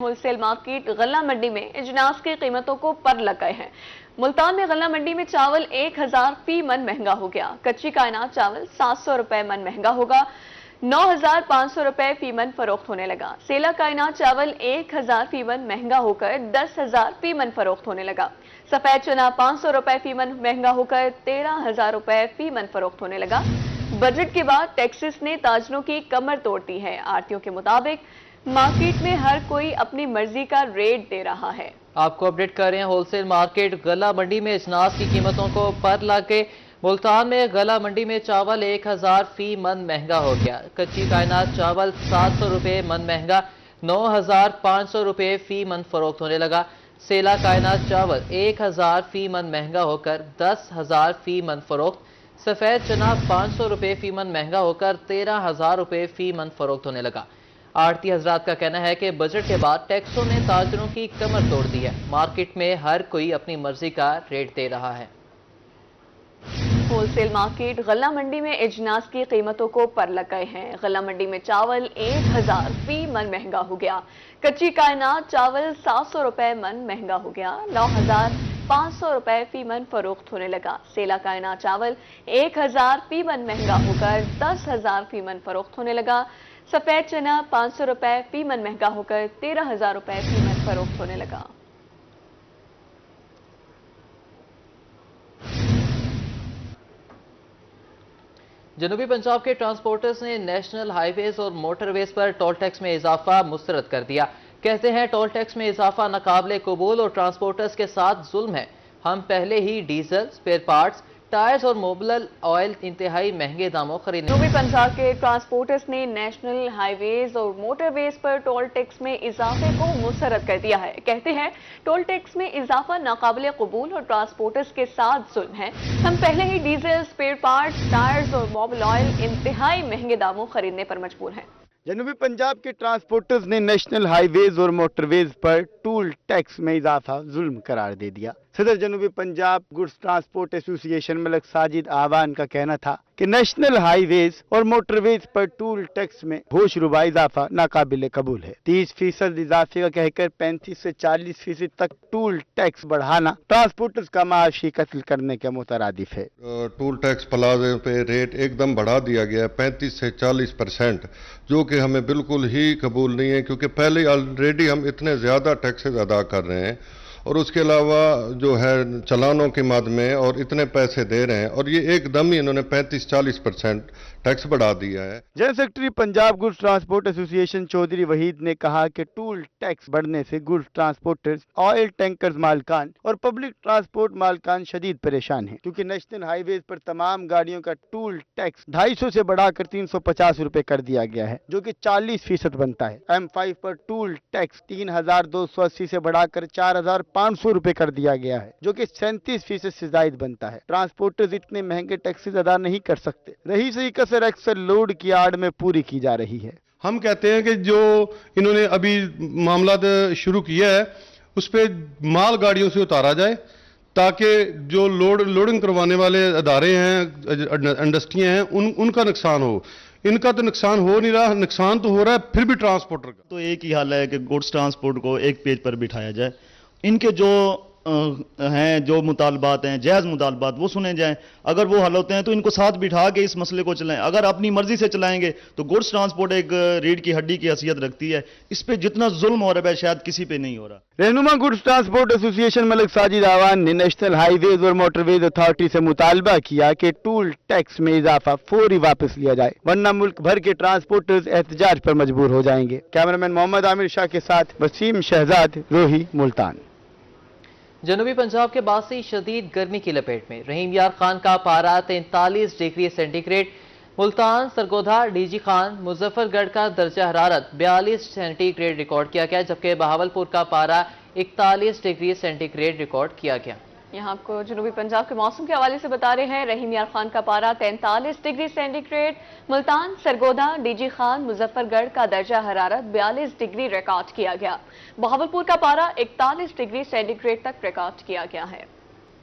Wholesale market गल्ला मंडी में अजनास की कीमतों को पर लग गए हैं। मुल्तान में गल्ला मंडी में चावल 1000 फी मन महंगा हो गया। कच्ची कायनात चावल 700 रुपए मन महंगा होगा, 9500 रुपए फी मन फरोख्त होने लगा। सेला कायनात चावल 1000 फी मन महंगा होकर 10000 फी मन फरोख्त होने लगा। सफेद चना 500 रुपए फी मन महंगा होकर 13000 रुपए फी मन फरोख्त होने लगा। बजट के बाद टैक्सेस ने ताजरों की कमर तोड़ दी है। आड़तियों के मुताबिक मार्केट में हर कोई अपनी मर्जी का रेट दे रहा है। आपको अपडेट कर रहे हैं होलसेल मार्केट गल्ला मंडी में अजनास की कीमतों को पर लग गए। मुल्तान में गल्ला मंडी में चावल 1000 फी मन महंगा हो गया। कच्ची कायनात चावल 700 रुपए मन महंगा, 9500 रुपए फी मन फरोख्त होने लगा। सेला कायनात चावल 1000 फी मन महंगा होकर 10000 फी मन फरोख्त। सफेद चना 500 रुपए फी मन महंगा होकर 13000 रुपए फी मन फरोख्त होने लगा। आड़ती हजरात का कहना है कि बजट के बाद टैक्सों ने ताजरों की कमर तोड़ दी है। मार्केट में हर कोई अपनी मर्जी का रेट दे रहा है। होलसेल मार्केट गल्ला मंडी में अजनास की कीमतों को पर लग गए हैं। गल्ला मंडी में चावल 1000 फी मन महंगा हो गया। कच्ची कायनात चावल 700 रुपए मन महंगा हो गया, 9500 रुपए फी मन फरोख्त होने लगा। सेला कायनात चावल 1000 फी मन महंगा होकर 10000 फी मन फरोख्त होने लगा। सफेद चना 500 रुपए फी मन महंगा होकर 13000 रुपए फी मन फरोख्त होने लगा। जनूबी पंजाब के ट्रांसपोर्टर्स ने नेशनल हाईवेज और मोटरवेज पर टोल टैक्स में इजाफा मुस्तरद कर दिया। कहते हैं टोल टैक्स में इजाफा नाकाबिले कबूल और ट्रांसपोर्टर्स के साथ जुल्म है। हम पहले ही डीजल, स्पेयर पार्ट्स, टायर्स और मोबिल ऑयल इंतहाई महंगे दामों खरीदने। जनूबी पंजाब के ट्रांसपोर्टर्स ने नेशनल हाईवेज और मोटरवेज पर टोल टैक्स में इजाफे को मुस्तरद कर दिया है। कहते हैं टोल टैक्स में इजाफा नाकाबिले कबूल और ट्रांसपोर्टर्स के साथ जुल्म है। हम पहले ही डीजल, स्पेयर पार्ट्स, टायर्स और मोबिल ऑयल इंतहाई महंगे दामों खरीदने पर मजबूर हैं। जनूबी पंजाब के ट्रांसपोर्टर्स ने नेशनल हाईवेज और मोटरवेज पर टोल टैक्स में इजाफा जुल्म करार दे दिया। सदर जनूबी Punjab goods transport association Malik Sajid Awan का कहना था कि नेशनल हाईवेज और मोटरवेज पर टोल टैक्स में होशरुबा इजाफा नाकाबिले कबूल है। 30% इजाफे का कहकर 35 से 40% तक टोल टैक्स बढ़ाना ट्रांसपोर्टर्स का माशी कत्ल करने के मुतरादिफ है। टोल टैक्स प्लाजे पे रेट एकदम बढ़ा दिया गया है 35 से 40%, जो कि हमें बिल्कुल ही कबूल नहीं है, क्योंकि पहले ऑलरेडी हम इतने ज़्यादा टैक्सेस अदा कर रहे हैं और उसके अलावा जो है चलानों के मद में और इतने पैसे दे रहे हैं, और ये एकदम ही इन्होंने 35-40% टैक्स बढ़ा दिया है। General secretary Punjab goods transport association Chaudhry Waheed ने कहा कि टोल टैक्स बढ़ने से गुड्स ट्रांसपोर्टर्स, ऑयल टैंकर्स मालकान और पब्लिक ट्रांसपोर्ट मालकान शदीद परेशान हैं, क्योंकि नेशनल हाईवेज पर तमाम गाड़ियों का टोल टैक्स 250 से बढ़ाकर 350 रुपए कर दिया गया है, जो कि 40% बनता है। M5 पर टोल टैक्स 3280 से बढ़ाकर 4500 रुपए कर दिया गया है, जो कि 37% से जायद बनता है। ट्रांसपोर्टर्स इतने महंगे टैक्सेस अदा नहीं कर सकते। रही सही कसर अक्सर लोड की आड़ में पूरी की जा रही है। हम कहते हैं कि जो इन्होंने अभी मामला शुरू किया है उस पे माल गाड़ियों से उतारा जाए, ताकि जो लोडिंग करवाने वाले अदारे हैं, इंडस्ट्रियां हैं, उनका नुकसान हो। इनका तो नुकसान हो नहीं रहा, नुकसान तो हो रहा है फिर भी ट्रांसपोर्टर का। तो एक ही हाल है कि गुड्स ट्रांसपोर्ट को एक पेज पर बिठाया जाए, इनके जो हैं जो मुतालबात हैं, जायज़ मुतालबात, वो सुने जाएं। अगर वो हल होते हैं तो इनको साथ बिठा के इस मसले को चलाएं। अगर अपनी मर्जी से चलाएंगे तो गुड्स ट्रांसपोर्ट एक रीढ़ की हड्डी की हैसियत रखती है। इस पे जितना जुल्म हो रहा है शायद किसी पे नहीं हो रहा। रहनुमा goods transport association Malik Sajid Awan ने नेशनल हाईवेज और मोटरवेज अथॉरिटी से मुतालबा किया कि टोल टैक्स में इजाफा फौरी वापस लिया जाए, वरना मुल्क भर के ट्रांसपोर्टर्स एहतजाज पर मजबूर हो जाएंगे। कैमरामैन मोहम्मद आमिर शाह के साथ वसीम शहजाद, रोही, मुल्तान। जनूबी पंजाब के बासी शदीद गर्मी की लपेट में। रहीम यार खान का पारा 43 degree centigrade, Multan, Sargodha, DG Khan, Muzaffargarh का दर्जा हरारत 42 सेंटीग्रेड रिकॉर्ड किया गया, जबकि बहावलपुर का पारा 41 डिग्री सेंटीग्रेड रिकॉर्ड किया गया। यहाँ आपको जनूबी पंजाब के मौसम के हवाले से बता रहे हैं। रहीम यार खान का पारा 43 degree centigrade, Multan, Sargodha, DG Khan, Muzaffargarh का दर्जा हरारत 42 डिग्री रिकॉर्ड किया गया। बहावलपुर का पारा 41 डिग्री सेंटीग्रेड तक रिकॉर्ड किया गया है।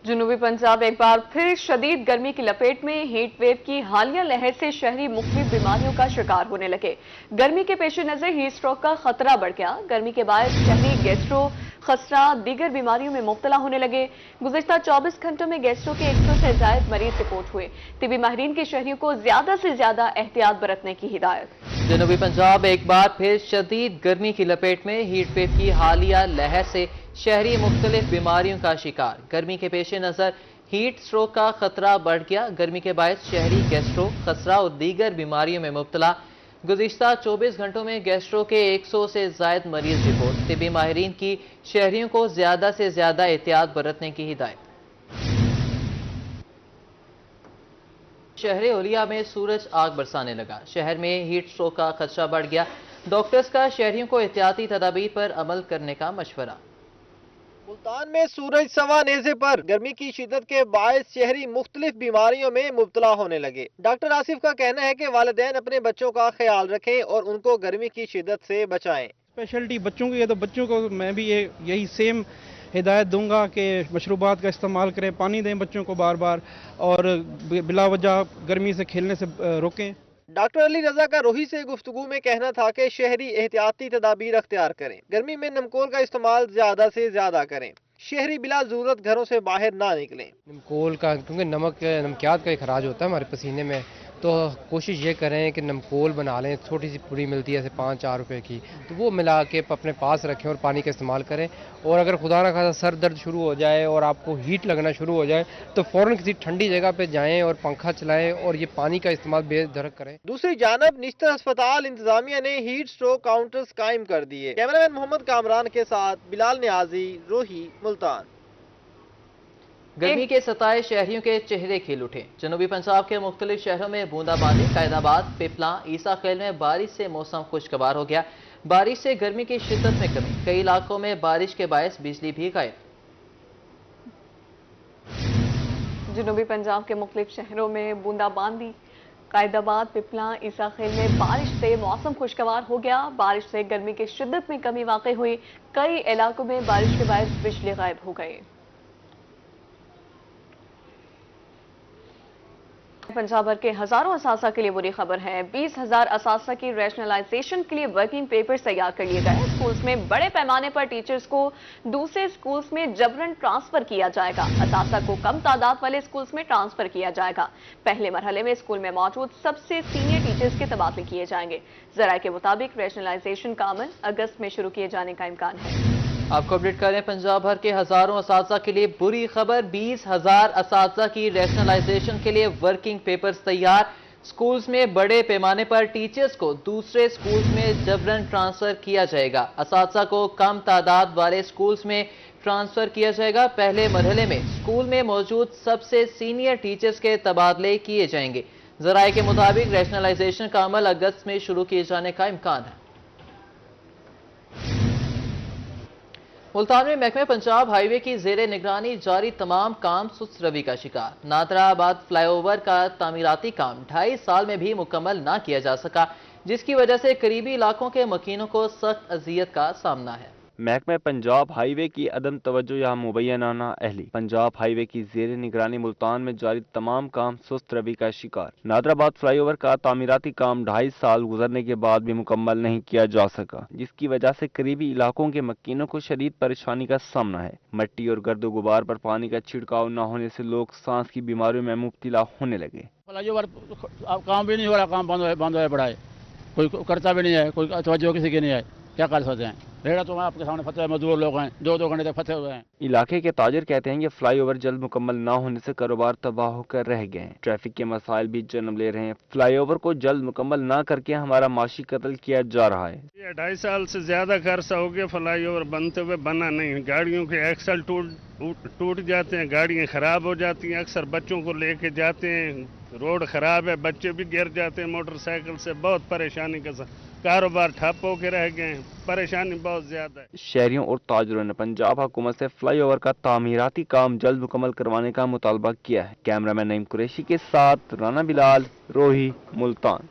जनूबी पंजाब एक बार फिर शदीद गर्मी की लपेट में। हीट वेव की हालिया लहर से शहरी मुख्तलिफ बीमारियों का शिकार होने लगे। गर्मी के पेश नजर हीट स्ट्रोक का खतरा बढ़ गया। गर्मी के बाद शहरी गैस्ट्रो, खसरा, दीगर बीमारियों में मुब्तला होने लगे। गुज़िश्ता 24 घंटों में गैस्ट्रो के 100 से ज्यादा मरीज रिपोर्ट हुए। तिबी माहिरीन की शहरियों को ज्यादा से ज्यादा एहतियात बरतने की हिदायत। जनूबी पंजाब एक बार फिर शदीद गर्मी की लपेट में। हीट वेव की हालिया लहर से शहरी मुख्तलिफ बीमारियों का शिकार। गर्मी के पेश नजर हीट स्ट्रोक का खतरा बढ़ गया। गर्मी के बायस शहरी गैस्ट्रो, खसरा और दीगर बीमारियों में मुब्तला। गुज़िश्ता 24 घंटों में गैस्ट्रो के 100 से ज्यादा मरीज रिपोर्ट। तिबी माहिरीन की शहरियों को ज्यादा से ज्यादा एहतियात बरतने की हिदायत। शहर ओलिया में सूरज आग बरसाने लगा। शहर में हीट स्ट्रोक का खदशा बढ़ गया। डॉक्टर्स का शहरियों को एहतियाती तदाबीर पर अमल करने का मशवरा। मुल्तान में सूरज सवा नेज़े पर। गर्मी की शिद्दत के बायस शहरी मुख्तलिफ बीमारियों में मुब्तला होने लगे। डॉक्टर आसिफ का कहना है कि वालिदैन अपने बच्चों का ख्याल रखें और उनको गर्मी की शिद्दत से बचाएं। स्पेशलिटी बच्चों की है तो बच्चों को मैं भी यही सेम हिदायत दूंगा कि मशरूबात का इस्तेमाल करें, पानी दें बच्चों को बार बार और बिला वजह गर्मी से खेलने से रोकें। डॉक्टर अली रजा का रोही से गुफ्तगू में कहना था कि शहरी एहतियाती तदाबीर अख्तियार करें। गर्मी में नमकोल का इस्तेमाल ज्यादा से ज्यादा करें। शहरी बिला जरूरत घरों से बाहर ना निकलें। नमकोल का, क्योंकि नमकियात का खराज होता है हमारे पसीने में, तो कोशिश ये करें कि नमकोल बना लें। छोटी सी पूरी मिलती है ऐसे 5-4 रुपए की, तो वो मिला के अपने पास रखें और पानी का इस्तेमाल करें। और अगर खुदा ना खासा सर दर्द शुरू हो जाए और आपको हीट लगना शुरू हो जाए तो फौरन किसी ठंडी जगह पे जाएं और पंखा चलाएं और ये पानी का इस्तेमाल बेधड़क करें। दूसरी जानब निश्तर अस्पताल इंतजामिया ने हीट स्ट्रोक काउंटर्स कायम कर दिए। कैमरामैन मोहम्मद कामरान के साथ बिलाल न्याजी, रोही, मुल्तान। गर्मी के सताए शहरियों के चेहरे खिल उठे। जनूबी पंजाब के मुख्तलिफ शहरों में बूंदाबांदी। कैदाबाद, पिपला, ईसा खेल में बारिश से मौसम खुशगवार हो गया। बारिश से गर्मी की शिद्दत में कमी। कई इलाकों में बारिश के बायस बिजली भी गायब। जनूबी पंजाब के मुख्तलिफ शहरों में बूंदाबांदी। कैदाबाद, पिपला, ईसा खेल में बारिश से मौसम खुशगवार हो गया। बारिश से गर्मी की शिद्दत में कमी वाक़ई हुई। कई इलाकों में बारिश के बायस बिजली गायब हो गई। पंजाब भर के हजारों असासा के लिए बुरी खबर है। 20,000 असासा की रैशनलाइजेशन के लिए वर्किंग पेपर्स तैयार कर लिए गए। स्कूल्स में बड़े पैमाने पर टीचर्स को दूसरे स्कूल्स में जबरन ट्रांसफर किया जाएगा। असासा को कम तादाद वाले स्कूल्स में ट्रांसफर किया जाएगा। पहले मरहले में स्कूल में मौजूद सबसे सीनियर टीचर्स के तबादले किए जाएंगे। जराये के मुताबिक रैशनलाइजेशन का अमल अगस्त में शुरू किए जाने का इम्कान है। आपको अपडेट करें, पंजाब भर के हजारों असातिज़ा के लिए बुरी खबर। 20,000 असातिज़ा की रैशनलाइजेशन के लिए वर्किंग पेपर्स तैयार। स्कूल्स में बड़े पैमाने पर टीचर्स को दूसरे स्कूल्स में जबरन ट्रांसफर किया जाएगा। असातिज़ा को कम तादाद वाले स्कूल्स में ट्रांसफर किया जाएगा। पहले मरहले में स्कूल में मौजूद सबसे सीनियर टीचर्स के तबादले किए जाएंगे। जराये के मुताबिक रैशनलाइजेशन का अमल अगस्त में शुरू किए जाने का इम्कान है। मुल्तान में महकमे पंजाब हाईवे की जेर निगरानी जारी तमाम काम सुस्त रवि का शिकार। नादराबाद फ्लाईओवर का तामीराती काम 2.5 साल में भी मुकम्मल ना किया जा सका, जिसकी वजह से करीबी इलाकों के मकीनों को सख्त अजियत का सामना है। महकमे पंजाब हाईवे की अदम तवज्जो या मुबैनाना अहली। पंजाब हाईवे की जेर निगरानी मुल्तान में जारी तमाम काम सुस्त रवि का शिकार। नादराबाद फ्लाईओवर का तामीराती काम 2.5 साल गुजरने के बाद भी मुकम्मल नहीं किया जा सका, जिसकी वजह से करीबी इलाकों के मकीनों को शदीद परेशानी का सामना है। मिट्टी और गर्द गुबार पर पानी का छिड़काव न होने से लोग सांस की बीमारियों में मुब्तला होने लगे। फ्लाईओवर काम भी नहीं हो रहा, काम बंद हो पड़ा है, कोई करता भी नहीं है, कोई तवज्जो किसी की नहीं है। क्या कर सकते हैं? रेड़ा तो आपके सामने फंसे, मजदूर लोग हैं, 2-2 घंटे तक फंसे हुए हैं। इलाके के ताजिर कहते हैं कि फ्लाईओवर जल्द मुकम्मल न होने से कारोबार तबाह होकर रह गए हैं। ट्रैफिक के मसाइल भी जन्म ले रहे हैं। फ्लाईओवर को जल्द मुकम्मल न करके हमारा माशी कत्ल किया जा रहा है। 2.5 साल से ज्यादा का अरसा हो गया फ्लाईओवर बनते हुए, बना नहीं। गाड़ियों के एक्सल टूट जाते हैं, गाड़ियाँ खराब हो जाती हैं। अक्सर बच्चों को लेके जाते हैं, रोड खराब है, बच्चे भी गिर जाते हैं मोटरसाइकिल से। बहुत परेशानी का कारोबार ठप होकर रह गए हैं, परेशानी बहुत ज्यादा है। शहरियों और ताजरों ने पंजाब हुकूमत से फ्लाईओवर का तामीराती काम जल्द मुकम्मल करवाने का मुतालबा किया है। कैमरामैन नईम कुरैशी के साथ राना बिलाल, रोही, मुल्तान।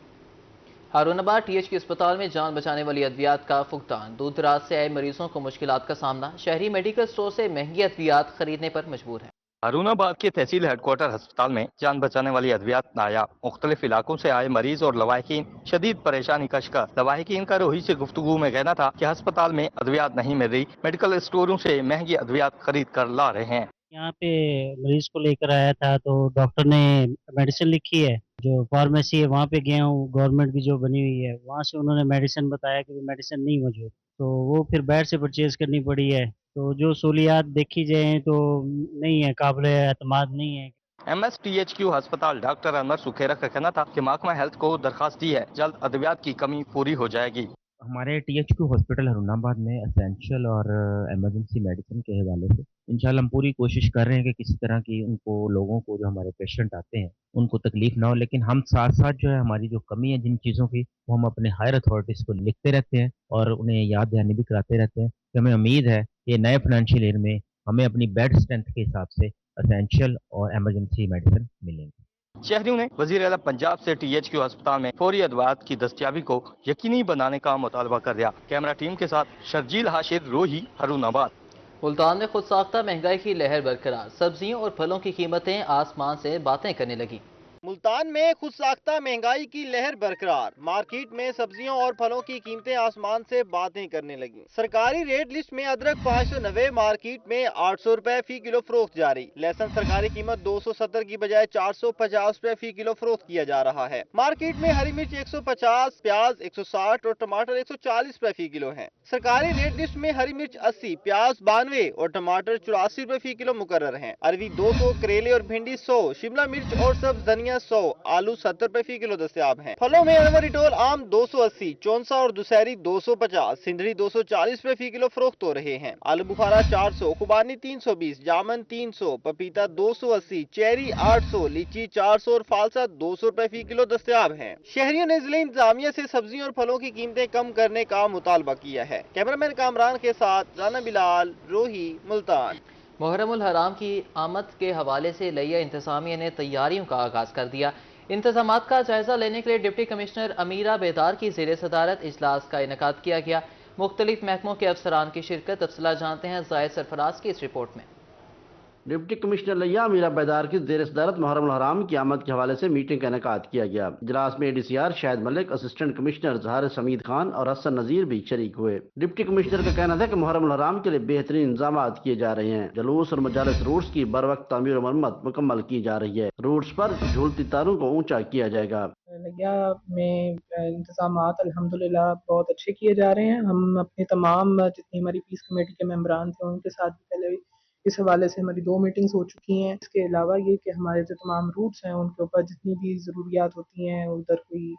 हारूनाबाद THK अस्पताल में जान बचाने वाली अद्वियात का फुकदान। दूर दराज से आए मरीजों को मुश्किलात का सामना। शहरी मेडिकल स्टोर से महंगी अद्वियात खरीदने पर मजबूर है। हरून आबाद के तहसील हेडक्वार्टर अस्पताल में जान बचाने वाली अद्वियात नायाब। मुख्तलिफ इलाकों से आए मरीज और लवाहिकीन शदीद परेशानी का शिकार। लवाहिकीन का रोही से गुफ्तगू में कहना था कि अस्पताल में अद्वियात नहीं मिल रही, मेडिकल स्टोरों से महंगी अद्वियात खरीद कर ला रहे हैं। यहाँ पे मरीज को लेकर आया था तो डॉक्टर ने मेडिसिन लिखी है, जो फार्मेसी है वहाँ पे गया हूँ, गवर्नमेंट की जो बनी हुई है, वहाँ से उन्होंने मेडिसिन बताया कि मेडिसिन नहीं मौजूद, तो वो फिर बाहर से परचेज करनी पड़ी है। तो जो सहूलियात देखी जाए तो नहीं है, काबिल एतमाद नहीं है। MSTHQ अस्पताल डॉक्टर अनवर सुखेरा का कहना था कि महकमा हेल्थ को दरखास्त दी है, जल्द अद्वियात की कमी पूरी हो जाएगी। हमारे THQ हॉस्पिटल हरुणाबाद में एसेंशियल और इमरजेंसी मेडिसिन के हवाले से इंशाल्लाह हम पूरी कोशिश कर रहे हैं कि किसी तरह की उनको लोगों को जो हमारे पेशेंट आते हैं उनको तकलीफ ना हो, लेकिन हम साथ साथ जो है हमारी जो कमी है जिन चीज़ों की वो हम अपने हायर अथॉरिटीज़ को लिखते रहते हैं और उन्हें याद दहानी भी कराते रहते हैं। कि हमें उम्मीद है कि नए फाइनेंशियल ईयर में हमें अपनी बेड स्ट्रेंथ के हिसाब से एसेंशियल और इमरजेंसी मेडिसिन मिलेंगी। शहरियों ने वजीर आला पंजाब से THQ अस्पताल में फौरी अद्वियात की दस्तयाबी को यकीनी बनाने का मुतालबा कर दिया। कैमरा टीम के साथ शर्जील हाशिर, रोही, हरुणाबाद। मुल्तान में खुद साख्ता महंगाई की लहर बरकरार, सब्जियों और फलों की कीमतें आसमान से बातें करने लगी। मुल्तान में खुद साख्ता महंगाई की लहर बरकरार, मार्केट में सब्जियों और फलों की कीमतें आसमान से बातें करने लगी। सरकारी रेट लिस्ट में अदरक 590, मार्केट में 800 रुपए फी किलो फरोख्त जारी। लहसुन सरकारी कीमत 270 की बजाय 450 रुपए फी किलो फरोख्त किया जा रहा है। मार्केट में हरी मिर्च 150, प्याज 160 और टमाटर 140 रुपए फी किलो है। सरकारी रेट लिस्ट में हरी मिर्च 80, प्याज 92 और टमाटर 84 रुपए फी किलो मुकर्रर है। अरवी 200, करेले और भिंडी 100, शिमला मिर्च और सब्ज धनिया 100, आलू 70 रुपए फी किलो दस्तयाब हैं। फलों में अनवर इटोल आम 280, चौंसा और दुसहरी 250, सिंधरी 240 रुपए फी किलो फरोख्त हो रहे हैं। आलू बुखारा 400, खुबानी 320, जामन 300, पपीता 280, चेरी 800, लीची 400 और फालसा 200 रुपए फी किलो दस्तयाब हैं। शहरियों ने जिले इंतजामिया से सब्जियों और फलों की कीमतें कम करने का मुतालबा किया है। कैमरामैन कामरान के साथ राना बिलाल, रोही, मुल्तान। मुहर्रमुल हराम की आमद के हवाले से लिया इंतजामिया ने तैयारियों का आगाज कर दिया। इंतजामात का जायजा लेने के लिए डिप्टी कमिश्नर अमीरा बेदार की ज़ेर सदारत इजलास का इनेकाद किया गया। मुख्तलिफ महकमों के अफसरान की शिरकत, तफसीलात जानते हैं जायद सरफराज की इस रिपोर्ट में। डिप्टी कमिश्नर लिया अमीरा बेदार की ज़ेर सदारत मुहर्रमुल हराम की आमद के हवाले से मीटिंग का इनेकाद किया गया। इजलास में ADCR Shahid Malik, assistant commissioner जहार हमीद खान और हसन नज़ीर भी शरीक हुए। डिप्टी कमिश्नर का कहना था कि मुहर्रमुल हराम के लिए बेहतरीन इंतजाम किए जा रहे हैं। जुलूस और मजालिस रोड्स की बर वक्त तामीर और मरम्मत मुकम्मल की जा रही है। रोड्स पर झूलती तारों को ऊंचा किया जाएगा। लिया में इंतजाम अल्हम्दुलिल्लाह बहुत अच्छे किए जा रहे हैं। हम अपने तमाम जितनी हमारी पीस कमेटी के मेंबरान थे उनके साथ भी पहले इस हवाले से हमारी 2 मीटिंग्स हो चुकी हैं। इसके अलावा ये कि हमारे जो तमाम रूट्स हैं उनके ऊपर जितनी भी ज़रूरियात होती हैं, उधर कोई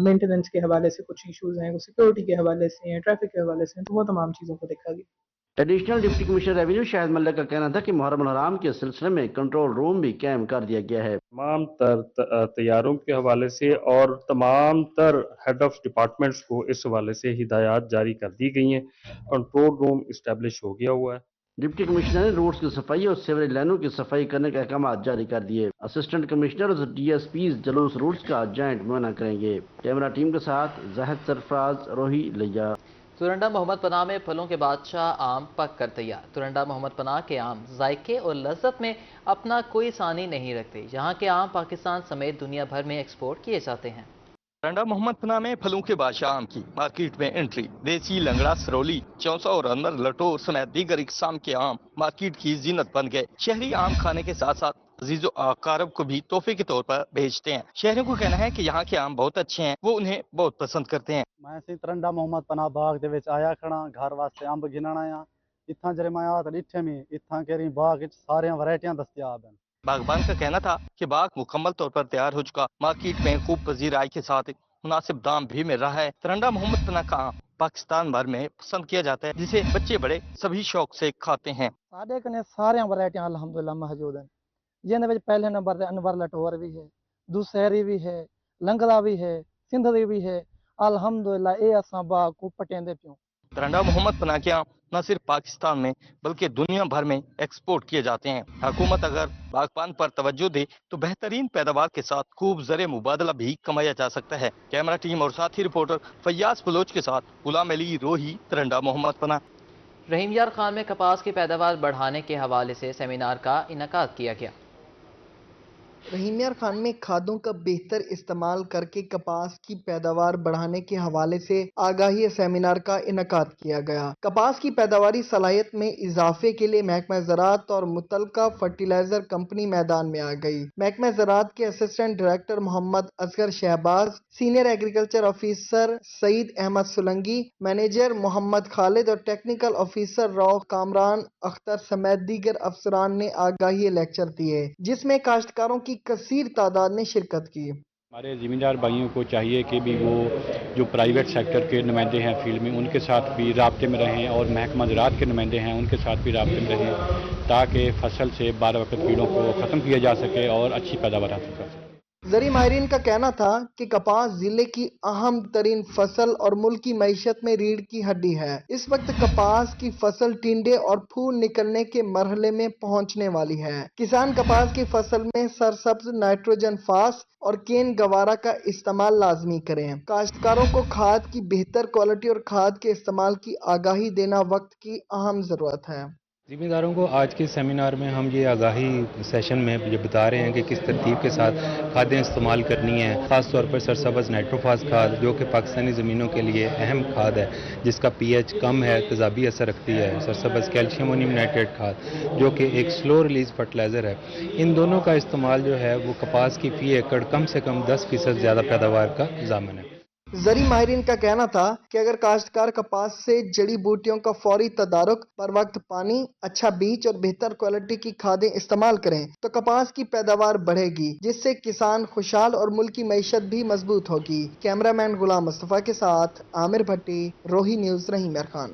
मेंटेनेंस के हवाले से कुछ इश्यूज़ हैं, सिक्योरिटी के हवाले से हैं, ट्रैफिक के हवाले से हैं, तो वो तमाम चीज़ों को देखा गया। Additional deputy commissioner revenue Shahid Malik का कहना था कि मुहर्रमुल हराम के सिलसिले में कंट्रोल रूम भी कायम कर दिया गया है। तमाम तैयारों के हवाले से और तमाम तर हेड ऑफ डिपार्टमेंट्स को इस हवाले से हिदायत जारी कर दी गई हैं। कंट्रोल रूम इस्टेब्लिश हो गया हुआ है। डिप्टी कमिश्नर ने रोड्स की सफाई और सीवरेज लाइनों की सफाई करने के अहकाम जारी कर दिए। असिस्टेंट कमिश्नर और DSPs जुलूस रूट्स का जॉइंट मुआयना करेंगे। कैमरा टीम के साथ जाहिद सरफराज, रोही, लिया। तुरंडा मोहम्मद पनाह में फलों के बादशाह आम पक कर तैयार। तुरंडा मोहम्मद पनाह के आम जायके और लज्जत में अपना कोई सानी नहीं रखते। यहाँ के आम पाकिस्तान समेत दुनिया भर में एक्सपोर्ट किए जाते हैं। तुरंडा मोहम्मद पनाह में फलों के बादशाह आम की मार्केट में एंट्री। देसी, लंगड़ा, सरौली, चौसा और अनवर, लटोर समेत दीगर इकसाम के आम मार्केट की जीनत बन गए। शहरी आम खाने के साथ साथ अजीजो अकारब को भी तोहफे के तौर पर भेजते हैं। शहरियों को कहना है कि यहाँ के आम बहुत अच्छे हैं, वो उन्हें बहुत पसंद करते हैं। मैं तुरंडा मोहम्मद पनाह बाग दे विच आया खड़ा घर वास्ते अंब गिनण आया। इत्थां जरे मैं आया डिठे में इत्थां केरी बाग सारे वैरायटियां दस्तयाब हैं। बागबान का कहना था कि बाग मुकम्मल तौर पर तैयार हो चुका। मार्केट में खूब पजीर आय के साथ मुनासिब दाम भी मिल रहा है। तुरंडा मोहम्मद पनाह का आम पाकिस्तान भर में पसंद किया जाता है, जिसे बच्चे बड़े सभी शौक से खाते हैं। साडे कने सारे वैरायटियां अल्हम्दुलिल्लाह मौजूद हैं। जिन्हें विच पहले नंबर ते अनवर लटोर भी है, दुसहरी भी है, लंगड़ा भी है, सिंधरी भी है। अल्हम्दुलिल्लाह ये असां बाग को पटेंदे पियो। तुरंडा मोहम्मद पनाह के आम न सिर्फ पाकिस्तान में बल्कि दुनिया भर में एक्सपोर्ट किए जाते हैं। हुकूमत अगर बागबान पर तवज्जो दे तो बेहतरीन पैदावार के साथ खूब ज़रे मुबादला भी कमाया जा सकता है। कैमरा टीम और साथी रिपोर्टर फैयाज बलोच के साथ गुलाम अली, रोही, तुरंडा मोहम्मद पनाह। رحیم یار خان میں کپاس کی پیداوار بڑھانے کے حوالے سے سیمینار کا انعقاد کیا گیا۔ رحیم یار خان میں کھادوں کا بہتر استعمال کر کے کپاس کی پیداوار بڑھانے کے حوالے سے آگاہی سیمینار کا انعقاد کیا گیا۔ کپاس کی پیداواری صلاحیت میں اضافے کے لیے محکمہ زراعت اور متعلقہ فرٹیلائزر کمپنی میدان میں آ گئی۔ محکمہ زراعت کے assistant director Muhammad Asghar Shahbaz, senior agriculture officer Saeed Ahmed Solangi, manager Muhammad Khalid اور ٹیکنیکل آفیسر روح کامران اختر سمیت دیگر افسران نے آگاہی لیکچر دیے، جس میں کاشتکاروں کی کثیر تعداد نے شرکت کی۔ ہمارے زمیندار بھائیوں کو چاہیے کہ بھی وہ جو پرائیویٹ سیکٹر کے نمائندے ہیں فیلڈ میں، ان کے ساتھ بھی رابطے میں رہیں، اور محکمہ زراعت کے نمائندے ہیں ان کے ساتھ بھی رابطے میں رہیں، تاکہ فصل سے 12 وقت کیڑوں کو ختم کیا جا سکے اور اچھی پیداوار حاصل کر سکے۔ زرعی ماہرین کا کہنا تھا کہ کپاس ضلع کی اہم ترین فصل اور ملک کی معیشت میں ریڑھ کی ہڈی ہے۔ اس وقت کپاس کی فصل ٹینڈے اور پھول نکلنے کے مرحلے میں پہنچنے والی ہے۔ کسان کپاس کی فصل میں سرسبز نائٹروجن فاس اور کین گوارا کا استعمال لازمی کریں۔ کاشتکاروں کو کھاد کی بہتر کوالٹی اور کھاد کے استعمال کی آگاہی دینا وقت کی اہم ضرورت ہے۔ ذمہ داروں کو آج کے سیمینار میں ہم یہ آگاہی سیشن میں یہ بتا رہے ہیں کہ کس ترتیب کے ساتھ کھادیں استعمال کرنی ہیں، خاص طور پر سرسبز نائٹروفاس کھاد جو کہ پاکستانی زمینوں کے لیے اہم کھاد ہے، جس کا پی ایچ کم ہے، تیزابی اثر رکھتی ہے۔ سرسبز کیلشیم امونیم نائٹریٹ کھاد جو کہ ایک سلو ریلیز فرٹیلائزر ہے، ان دونوں کا استعمال جو ہے وہ کپاس کی فی ایکڑ کم سے کم 10% زیادہ پیداوار کا ضامن ہے۔ زرعی ماہرین کا کہنا تھا کہ اگر کاشتکار کپاس سے جڑی بوٹیوں کا فوری تدارک، پر وقت پانی، اچھا بیج اور بہتر کوالٹی کی کھادیں استعمال کریں تو کپاس کی پیداوار بڑھے گی، جس سے کسان خوشحال اور ملک کی معیشت بھی مضبوط ہوگی۔ کیمرہ مین غلام مصطفیٰ کے ساتھ عامر بھٹی، روہی نیوز، رحیم یار خان۔